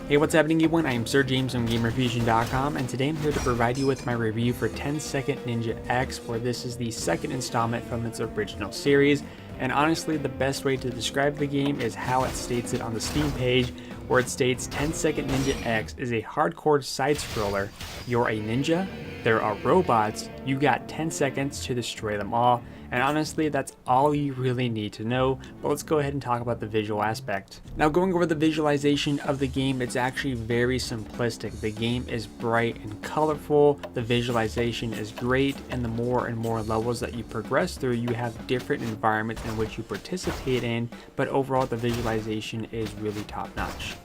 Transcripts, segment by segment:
Hey, what's happening everyone? I am SirJames from Gamerfuzion.com, and today I'm here to provide you with my review for 10 Second Ninja X, where this is the second installment from its original series. And honestly, the best way to describe the game is how it states it on the Steam page, where it states 10 Second Ninja X is a hardcore side-scroller. You're a ninja, there are robots, you got 10 seconds to destroy them all. And honestly, that's all you really need to know, but let's go ahead and talk about the visual aspect. Now, going over the visualization of the game, it's actually very simplistic. The game is bright and colorful, the visualization is great, and the more and more levels that you progress through, you have different environments in which you participate in, but overall the visualization is really top-notch.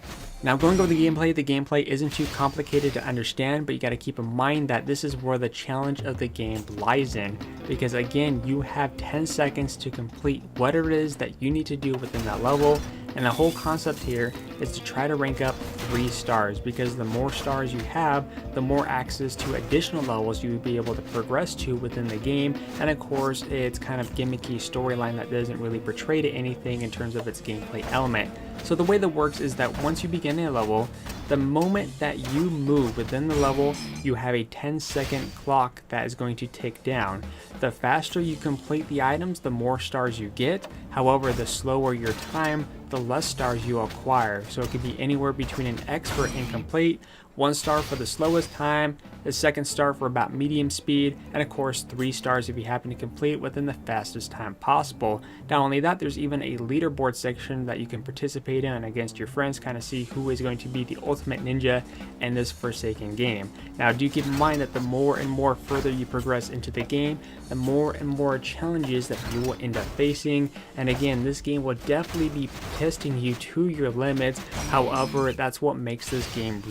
Now, going over the gameplay isn't too complicated to understand, but you got to keep in mind that this is where the challenge of the game lies in, because again, you have 10 seconds to complete whatever it is that you need to do within that level, and the whole concept here is to try to rank up 3 stars, because the more stars you have, the more access to additional levels you would be able to progress to within the game. And of course, it's kind of gimmicky storyline that doesn't really portray to anything in terms of its gameplay element. So the way that works is that once you begin a level, the moment that you move within the level, you have a 10-second clock that is going to tick down. The faster you complete the items, the more stars you get. However, the slower your time, the less stars you acquire. So it could be anywhere between an X for incomplete, 1 star for the slowest time, the 2nd star for about medium speed, and of course 3 stars if you happen to complete within the fastest time possible. Not only that, there's even a leaderboard section that you can participate in and against your friends, kind of see who is going to be the ultimate ninja in this Forsaken game. Now, do keep in mind that the more and more further you progress into the game, the more and more challenges that you will end up facing. And again, this game will definitely be testing you to your limits. However, that's what makes this game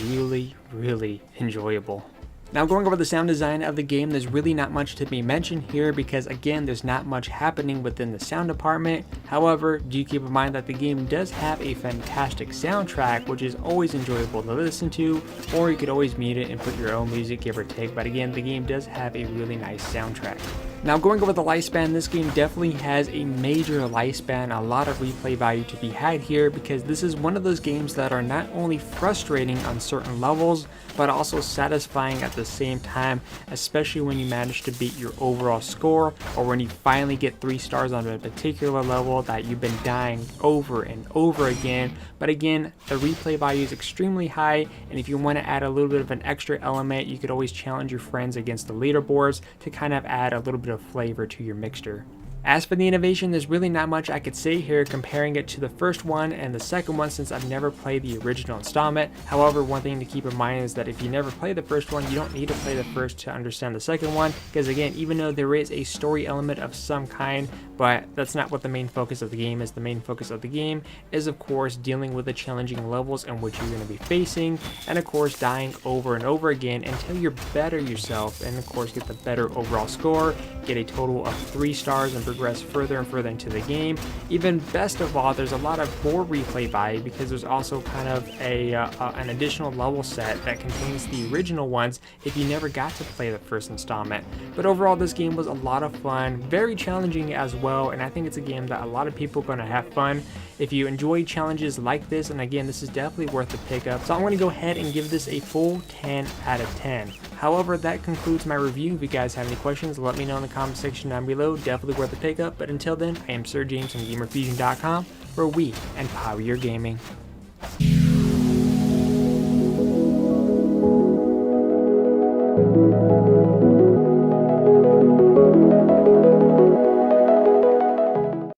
really enjoyable. Now, going over the sound design of the game, there's really not much to be mentioned here because again, there's not much happening within the sound department. However, do keep in mind that the game does have a fantastic soundtrack, which is always enjoyable to listen to, or you could always mute it and put your own music, give or take. But again, the game does have a really nice soundtrack. Now, going over the lifespan, this game definitely has a major lifespan, a lot of replay value to be had here, because this is one of those games that are not only frustrating on certain levels, but also satisfying at the same time, especially when you manage to beat your overall score, or when you finally get 3 stars on a particular level that you've been dying over and over again. But again, the replay value is extremely high, and if you want to add a little bit of an extra element, you could always challenge your friends against the leaderboards to kind of add a little bit of flavor to your mixture. As for the innovation, there's really not much I could say here comparing it to the first one and the second one, since I've never played the original installment. However, one thing to keep in mind is that if you never play the first one, you don't need to play the first to understand the second one, because again, even though there is a story element of some kind, but that's not what the main focus of the game is. The main focus of the game is, of course, dealing with the challenging levels in which you're going to be facing, and of course dying over and over again until you better yourself, and of course get the better overall score, get a total of 3 stars, and progress further and further into the game. Even best of all, there's a lot of more replay value because there's also kind of an additional level set that contains the original ones if you never got to play the first installment. But overall, this game was a lot of fun, very challenging as well, and I think it's a game that a lot of people are going to have fun. If you enjoy challenges like this, and again, this is definitely worth the pickup, so I'm going to go ahead and give this a full 10 out of 10. However, that concludes my review. If you guys have any questions, let me know in the comment section down below. Definitely worth the pickup. But until then, I am SirJames from Gamerfuzion.com, where we empower your gaming.